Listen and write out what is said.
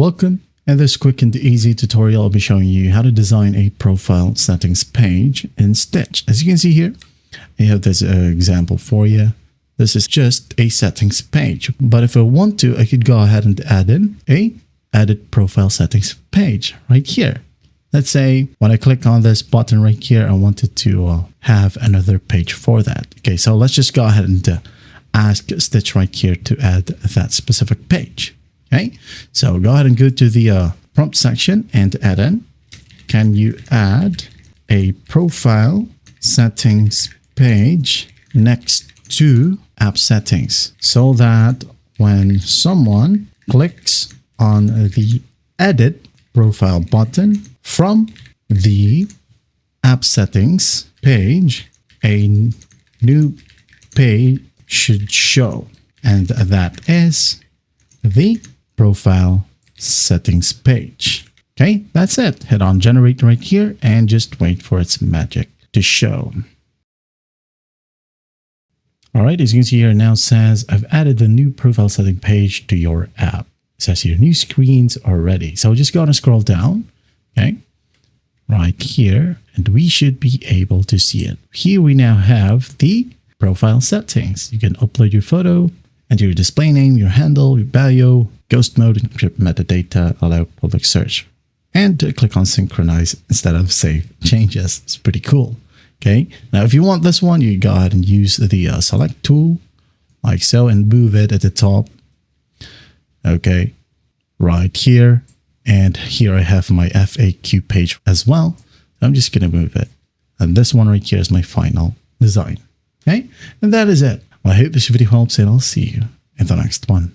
Welcome. In this quick and easy tutorial, I'll be showing you how to design a profile settings page in Stitch. As you can see here, I have this example for you. This is just a settings page, but if I want to, I could go ahead and add in a edit profile settings page right here. Let's say when I click on this button right here, I wanted to have another page for that. Okay, so let's just go ahead and ask Stitch right here to add that specific page. Okay, so go ahead and go to the prompt section and add in. Can you add a profile settings page next to app settings so that when someone clicks on the edit profile button from the app settings page, a new page should show, and that is the profile settings page. Okay, that's it. Hit on generate right here and just wait for its magic to show. All right, as you can see here, now says I've added the new profile setting page to your app. It says your new screens are ready. So just go and scroll down, okay, right here, and we should be able to see it. Here we now have the profile settings. You can upload your photo, enter your display name, your handle, your bio, ghost mode, encrypt metadata, allow public search, and click on synchronize instead of save changes. It's pretty cool. Okay, now if you want this one, you go ahead and use the select tool like so and move it at the top. Okay, right here. And here I have my FAQ page as well. I'm just going to move it. And this one right here is my final design. Okay, and that is it. Well, I hope this video helps and I'll see you in the next one.